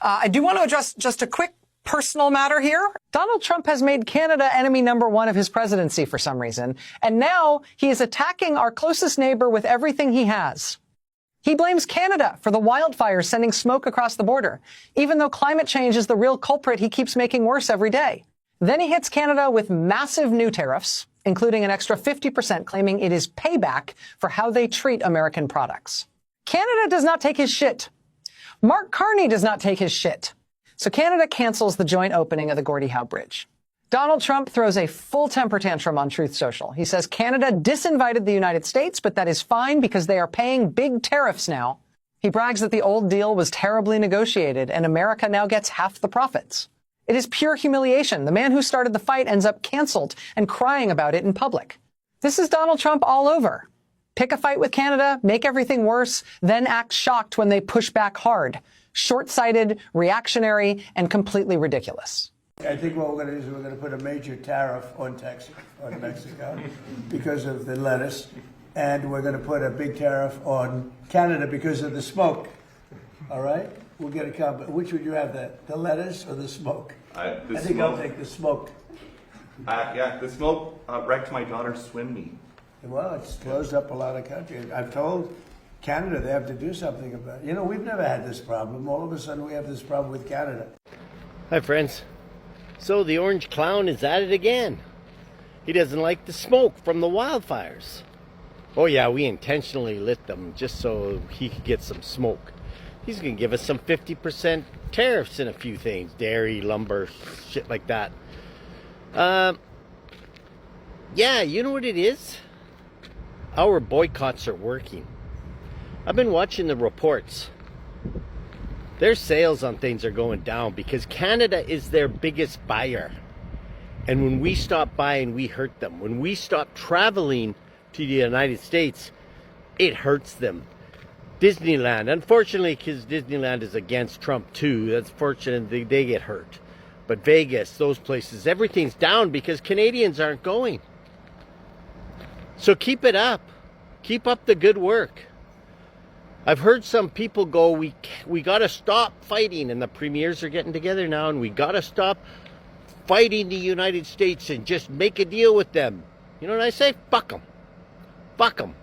I do want to address just a quick personal matter here. Donald Trump has made Canada enemy number one of his presidency for some reason, and now he is attacking our closest neighbor with everything he has. He blames Canada for the wildfires sending smoke across the border, even though climate change is the real culprit he keeps making worse every day. Then he hits Canada with massive new tariffs, including an extra 50%, claiming it is payback for how they treat American products. Canada does not take his shit. Mark Carney does not take his shit. So Canada cancels the joint opening of the Gordie Howe Bridge. Donald Trump throws a full temper tantrum on Truth Social. He says Canada disinvited the United States, but that is fine because they are paying big tariffs now. He brags that the old deal was terribly negotiated and America now gets half the profits. It is pure humiliation. The man who started the fight ends up canceled and crying about it in public. This is Donald Trump all over. Pick a fight with Canada, make everything worse, then act shocked when they push back hard. Short-sighted, reactionary, and completely ridiculous. I think what we're going to do is we're going to put a major tariff on Mexico because of the lettuce, and we're going to put a big tariff on Canada because of the smoke. All right? We'll get a combo. Which would you have, the lettuce or the smoke? I think I'll take the smoke. Yeah, the smoke wrecked my daughter's swim meet. Well, it's closed up a lot of countries. I've told Canada they have to do something about it. You know, we've never had this problem. All of a sudden we have this problem with Canada. Hi, friends. So the orange clown is at it again. He doesn't like the smoke from the wildfires. Oh yeah, we intentionally lit them just so he could get some smoke. He's going to give us some 50% tariffs in a few things. Dairy, lumber, shit like that. Yeah, you know what it is? Our boycotts are working. I've been watching the reports. Their sales on things are going down because Canada is their biggest buyer. And when we stop buying, we hurt them. When we stop traveling to the United States, it hurts them. Disneyland, unfortunately, because Disneyland is against Trump too, that's fortunate they get hurt. But Vegas, those places, everything's down because Canadians aren't going. So keep it up. Keep up the good work. I've heard some people go, we got to stop fighting, and the premiers are getting together now, and we got to stop fighting the United States and just make a deal with them. You know what I say? Fuck them. Fuck them.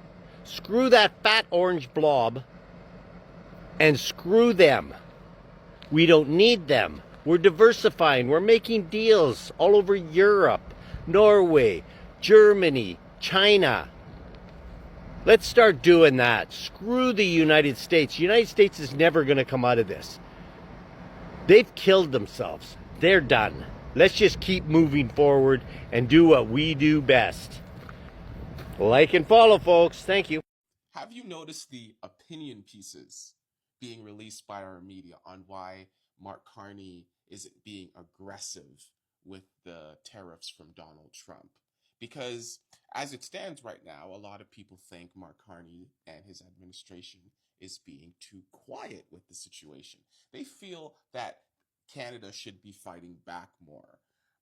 Screw that fat orange blob, and screw them. We don't need them. We're diversifying. We're making deals all over Europe, Norway, Germany, China. Let's start doing that. Screw the United States. The United States is never going to come out of this. They've killed themselves. They're done. Let's just keep moving forward and do what we do best. Like and follow, folks. Thank you. Have you noticed the opinion pieces being released by our media on why Mark Carney isn't being aggressive with the tariffs from Donald Trump? Because as it stands right now, a lot of people think Mark Carney and his administration is being too quiet with the situation. They feel that Canada should be fighting back more.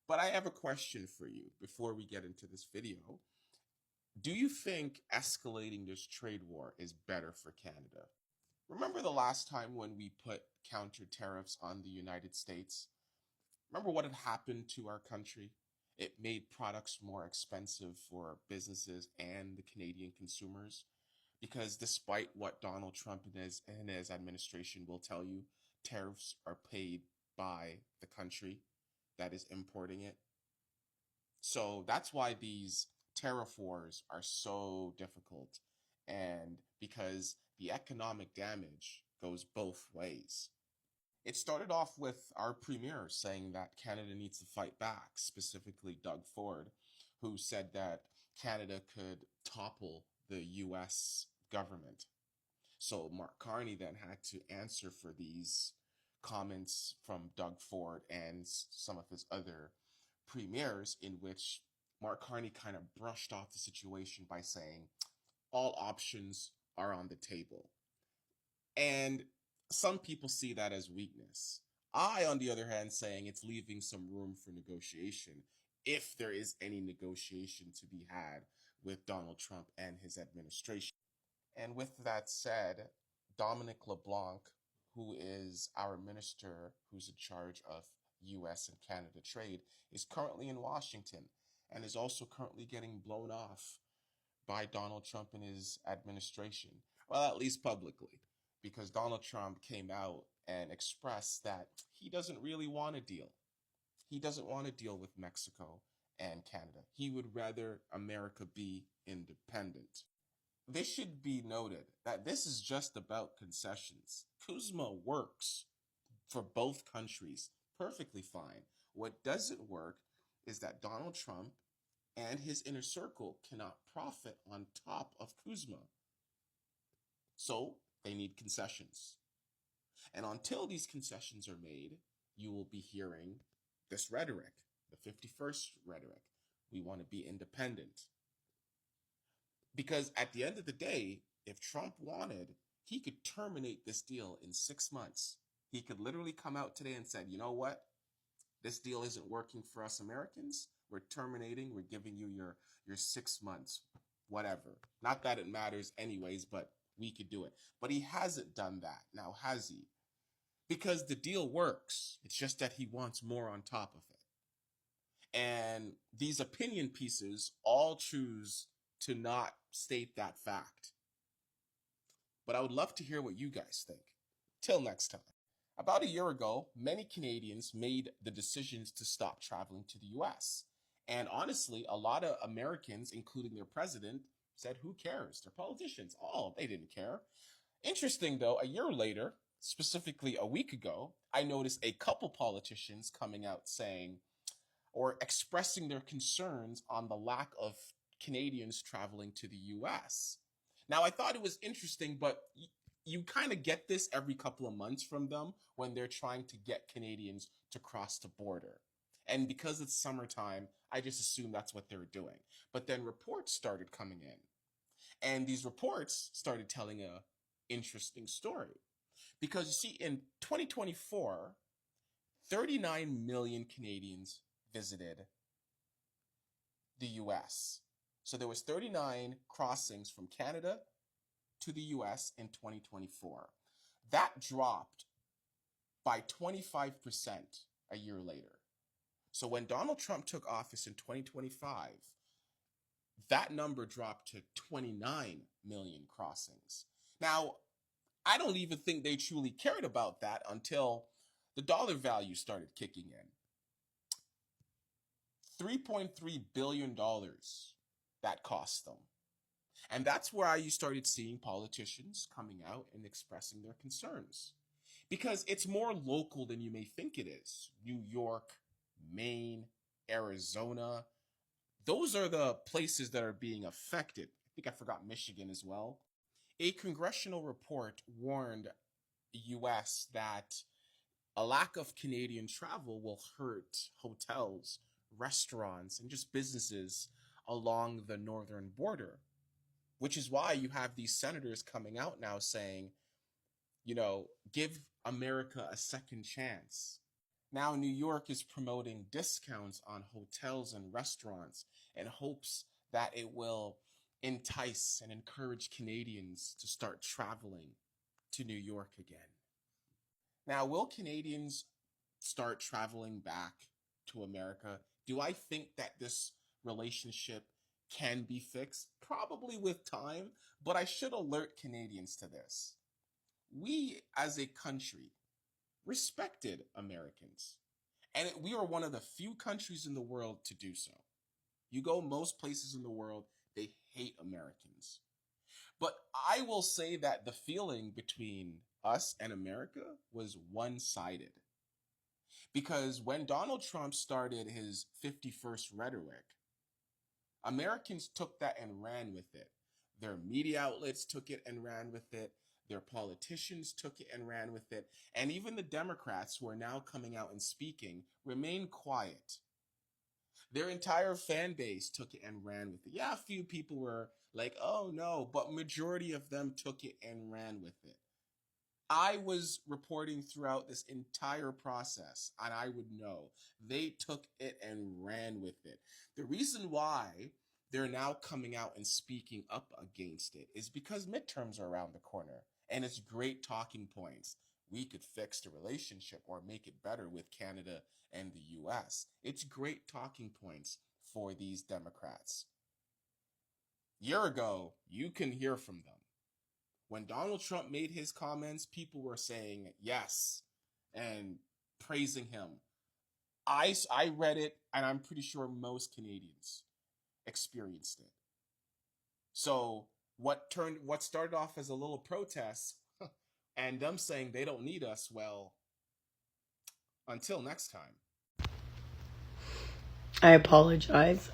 But I have a question for you before we get into this video. Do you think escalating this trade war is better for Canada? Remember the last time when we put counter tariffs on the United States? Remember what had happened to our country? It made products more expensive for businesses and the Canadian consumers. Because despite what Donald Trump and his administration will tell you, tariffs are paid by the country that is importing it. So that's why these tariff wars are so difficult, and because the economic damage goes both ways. It started off with our premier saying that Canada needs to fight back, specifically Doug Ford, who said that Canada could topple the US government. So Mark Carney then had to answer for these comments from Doug Ford and some of his other premiers, in which Mark Carney kind of brushed off the situation by saying all options are on the table. And some people see that as weakness. I, on the other hand, saying it's leaving some room for negotiation, if there is any negotiation to be had with Donald Trump and his administration. And with that said, Dominic LeBlanc, who is our minister who's in charge of US and Canada trade, is currently in Washington and is also currently getting blown off by Donald Trump and his administration. Well, at least publicly, because Donald Trump came out and expressed that he doesn't really want a deal. He doesn't want to deal with Mexico and Canada. He would rather America be independent. This should be noted that this is just about concessions. CUSMA works for both countries perfectly fine. What doesn't work is that Donald Trump and his inner circle cannot profit on top of CUSMA. So they need concessions. And until these concessions are made, you will be hearing this rhetoric, the 51st rhetoric. We want to be independent. Because at the end of the day, if Trump wanted, he could terminate this deal in 6 months. He could literally come out today and said, you know what? This deal isn't working for us Americans. We're terminating. We're giving you your 6 months, whatever. Not that it matters anyways, but we could do it. But he hasn't done that. Now, has he? Because the deal works. It's just that he wants more on top of it. And these opinion pieces all choose to not state that fact. But I would love to hear what you guys think. Till next time. About a year ago, many Canadians made the decisions to stop traveling to the US. And honestly, a lot of Americans, including their president, said, who cares? They're politicians. Oh, they didn't care. Interesting though, a year later, specifically a week ago, I noticed a couple politicians coming out saying or expressing their concerns on the lack of Canadians traveling to the US. Now, I thought it was interesting, but you kind of get this every couple of months from them when they're trying to get Canadians to cross the border. And because it's summertime, I just assumed that's what they were doing. But then reports started coming in. And these reports started telling a interesting story. Because you see, in 2024, 39 million Canadians visited the US. So there was 39 crossings from Canada to the US in 2024. That dropped by 25% a year later. So when Donald Trump took office in 2025, that number dropped to 29 million crossings. Now, I don't even think they truly cared about that until the dollar value started kicking in. $3.3 billion that cost them. And that's where you started seeing politicians coming out and expressing their concerns. Because it's more local than you may think it is. New York, Maine, Arizona, those are the places that are being affected. I think I forgot Michigan as well. A congressional report warned the US that a lack of Canadian travel will hurt hotels, restaurants, and just businesses along the northern border, which is why you have these senators coming out now saying, you know, give America a second chance. Now, New York is promoting discounts on hotels and restaurants in hopes that it will entice and encourage Canadians to start traveling to New York again. Now, will Canadians start traveling back to America? Do I think that this relationship can be fixed? Probably with time, but I should alert Canadians to this. We, as a country, respected Americans, and we are one of the few countries in the world to do so. You go most places in the world, they hate Americans. But I will say that the feeling between us and America was one-sided. Because when Donald Trump started his 51st rhetoric, Americans took that and ran with it. Their media outlets took it and ran with it. Their politicians took it and ran with it. And even the Democrats who are now coming out and speaking remain quiet. Their entire fan base took it and ran with it. Yeah, a few people were like, oh no, but majority of them took it and ran with it. I was reporting throughout this entire process, and I would know they took it and ran with it. The reason why they're now coming out and speaking up against it is because midterms are around the corner, and it's great talking points. we could fix the relationship or make it better with Canada and the US. It's great talking points for these Democrats. Year ago, you can hear from them. When Donald Trump made his comments, people were saying yes and praising him. I read it, and I'm pretty sure most Canadians experienced it. So what started off as a little protest and them saying they don't need us, well, until next time. I apologize.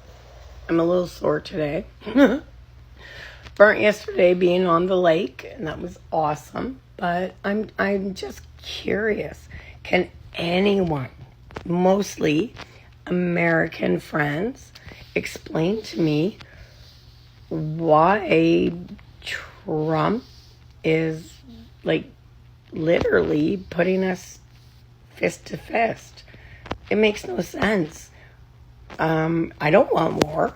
I'm a little sore today. Burnt yesterday being on the lake, and that was awesome. But I'm just curious. Can anyone, mostly American friends, explain to me why Trump is like literally putting us fist to fist? It makes no sense. I don't want war.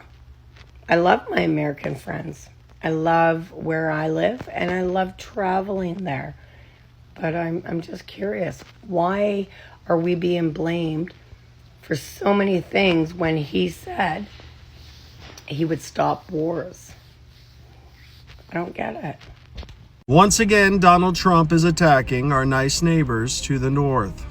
I love my American friends. I love where I live, and I love traveling there. But I'm just curious, why are we being blamed for so many things when he said he would stop wars? I don't get it. Once again, Donald Trump is attacking our nice neighbors to the north.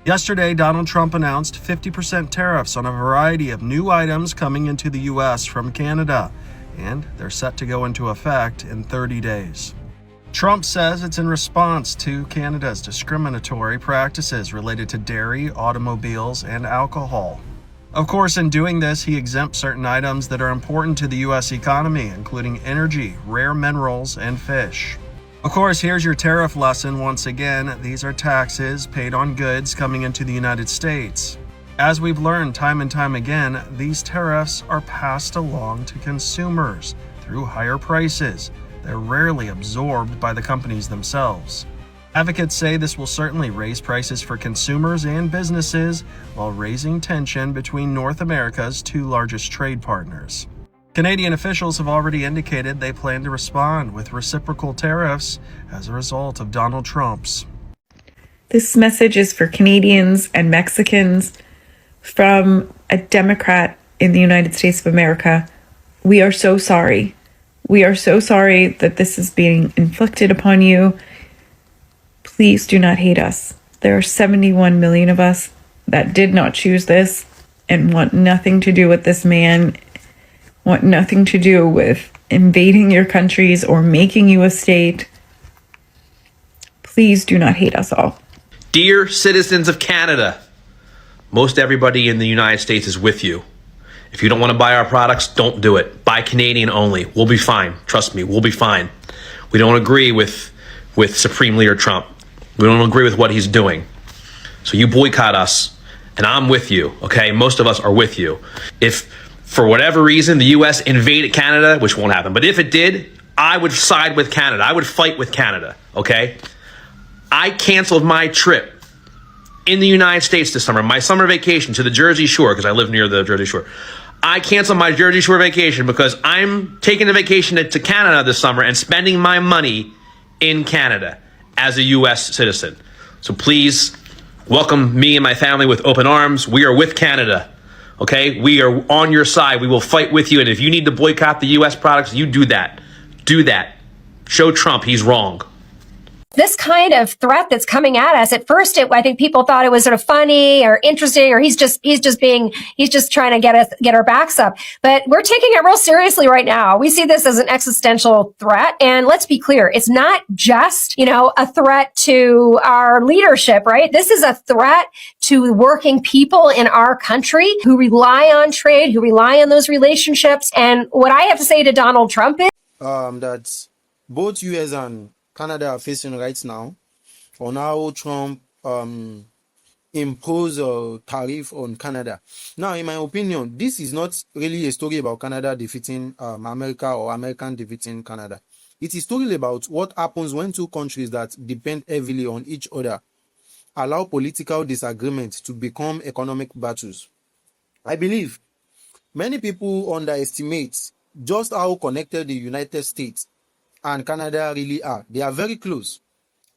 Yesterday, Donald Trump announced 50% tariffs on a variety of new items coming into the U.S. from Canada, and they're set to go into effect in 30 days. Trump says it's in response to Canada's discriminatory practices related to dairy, automobiles, and alcohol. Of course, in doing this, he exempts certain items that are important to the U.S. economy, including energy, rare minerals, and fish. Of course, here's your tariff lesson once again. These are taxes paid on goods coming into the United States. As we've learned time and time again, these tariffs are passed along to consumers through higher prices. They're rarely absorbed by the companies themselves. Advocates say this will certainly raise prices for consumers and businesses while raising tension between North America's two largest trade partners. Canadian officials have already indicated they plan to respond with reciprocal tariffs as a result of Donald Trump's. This message is for Canadians and Mexicans from a Democrat in the United States of America. We are so sorry. We are so sorry that this is being inflicted upon you. Please do not hate us. There are 71 million of us that did not choose this and want nothing to do with this man, want nothing to do with invading your countries or making you a state. Please do not hate us all. Dear citizens of Canada, most everybody in the United States is with you. If you don't want to buy our products, don't do it. Buy Canadian only. We'll be fine. Trust me, we'll be fine. We don't agree with Supreme Leader Trump. We don't agree with what he's doing. So you boycott us, and I'm with you, okay? Most of us are with you. If, for whatever reason, the U.S. invaded Canada, which won't happen, but if it did, I would side with Canada. I would fight with Canada, okay? I canceled my trip in the United States this summer, my summer vacation to the Jersey Shore, because I live near the Jersey Shore. I canceled my Jersey Shore vacation because I'm taking a vacation to Canada this summer and spending my money in Canada as a U.S. citizen. So please welcome me and my family with open arms. We are with Canada, okay? We are on your side. We will fight with you. And if you need to boycott the U.S. products, you do that. Do that. Show Trump he's wrong. This kind of threat that's coming at us, at first, I think people thought it was sort of funny or interesting, or he's just trying to get our backs up. But we're taking it real seriously right now. We see this as an existential threat. And let's be clear, it's not just, a threat to our leadership, right? This is a threat to working people in our country who rely on trade, who rely on those relationships. And what I have to say to Donald Trump is that both US and Canada are facing right now on how Trump impose a tariff on Canada. Now, in my opinion, this is not really a story about Canada defeating America or American defeating Canada. It is story about what happens when two countries that depend heavily on each other allow political disagreement to become economic battles. I believe many people underestimate just how connected the United States and Canada really are. They are very close.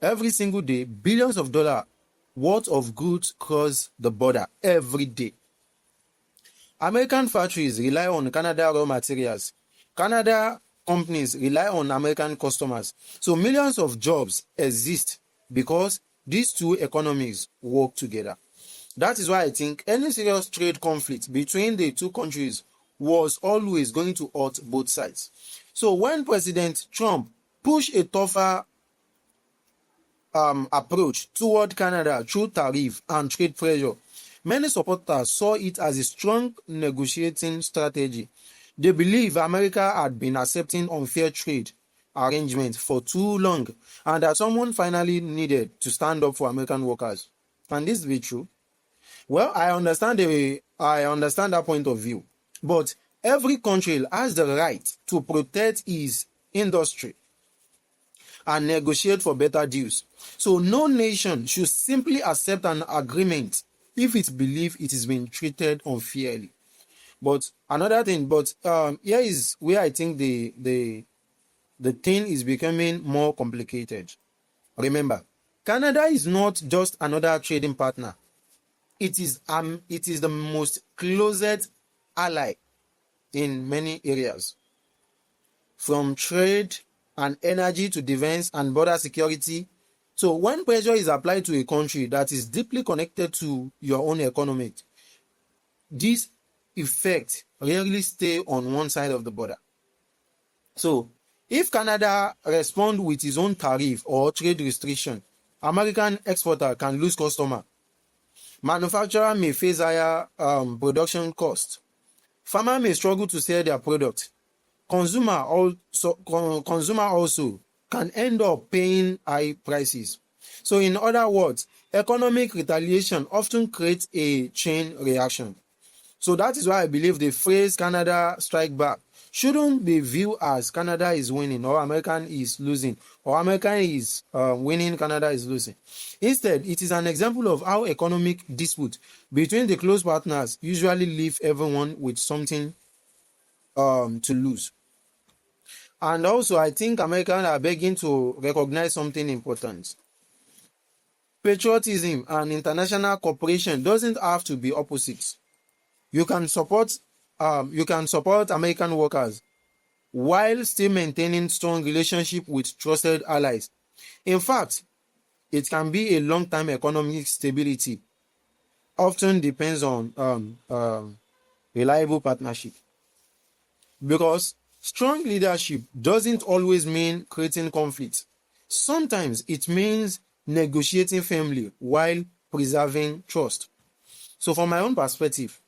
Every single day, billions of dollars worth of goods cross the border every day. American factories rely on Canada raw materials. Canada companies rely on American customers. So millions of jobs exist because these two economies work together. That is why I think any serious trade conflict between the two countries was always going to hurt both sides. So when President Trump pushed a tougher approach toward Canada through tariff and trade pressure, many supporters saw it as a strong negotiating strategy. They believe America had been accepting unfair trade arrangements for too long and that someone finally needed to stand up for American workers. Can this be true? Well, I understand that point of view, but every country has the right to protect its industry and negotiate for better deals. So no nation should simply accept an agreement if it believes it is being treated unfairly. But another thing, here is where I think the thing is becoming more complicated. Remember, Canada is not just another trading partner. It is the most closest ally in many areas, from trade and energy to defense and border security. So when pressure is applied to a country that is deeply connected to your own economy, these effects rarely stay on one side of the border. So if Canada responds with its own tariff or trade restriction, American exporter can lose customer. Manufacturer may face higher production costs. Farmer may struggle to sell their product. Consumer also can end up paying high prices. So in other words, economic retaliation often creates a chain reaction. So that is why I believe the phrase Canada strike back shouldn't be viewed as Canada is winning or America is losing, or America is winning, Canada is losing. Instead, it is an example of how economic dispute between the close partners usually leave everyone with something to lose. And also, I think Americans are beginning to recognize something important. Patriotism and international cooperation doesn't have to be opposites. You can support American workers while still maintaining strong relationship with trusted allies. In fact, it can be a long-term economic stability. Often depends on reliable partnership. Because strong leadership doesn't always mean creating conflict. Sometimes it means negotiating firmly while preserving trust. So from my own perspective,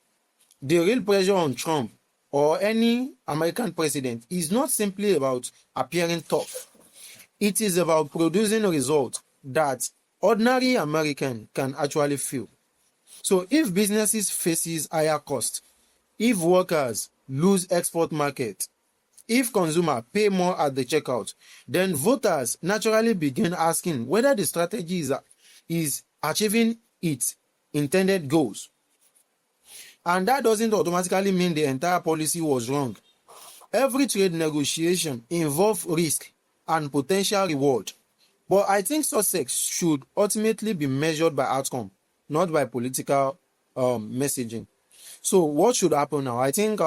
the real pressure on Trump or any American president is not simply about appearing tough. It is about producing a result that ordinary American can actually feel. So if businesses faces higher costs, if workers lose export market, if consumers pay more at the checkout, then voters naturally begin asking whether the strategy is achieving its intended goals. And that doesn't automatically mean the entire policy was wrong. Every trade negotiation involves risk and potential reward. But I think success should ultimately be measured by outcome, not by political messaging. So what should happen now? I think,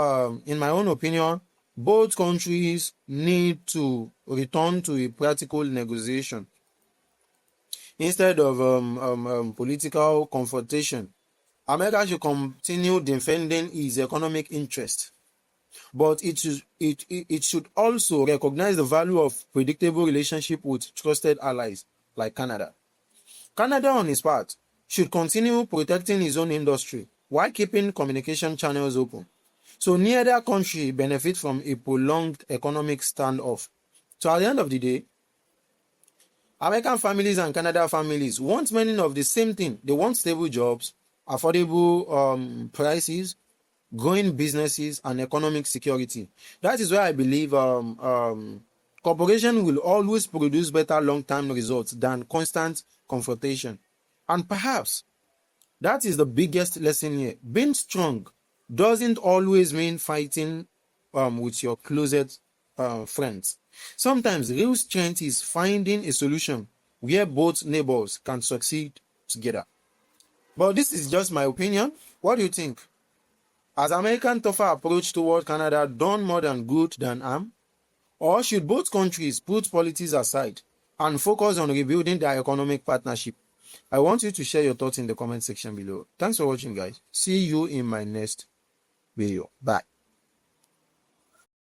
in my own opinion, both countries need to return to a practical negotiation instead of political confrontation. America should continue defending its economic interest, but it should also recognize the value of predictable relationship with trusted allies like Canada. Canada, on its part, should continue protecting its own industry while keeping communication channels open. So neither country benefits from a prolonged economic standoff. So at the end of the day, American families and Canada families want many of the same thing. They want stable jobs, affordable prices, growing businesses, and economic security. That is why I believe cooperation will always produce better long-term results than constant confrontation. And perhaps that is the biggest lesson here. Being strong doesn't always mean fighting with your closest friends. Sometimes real strength is finding a solution where both neighbors can succeed together. But this is just my opinion. What do you think? Has American tougher approach toward Canada done more than good than harm? Or should both countries put politics aside and focus on rebuilding their economic partnership? I want you to share your thoughts in the comment section below. Thanks for watching, guys. See you in my next video. Bye.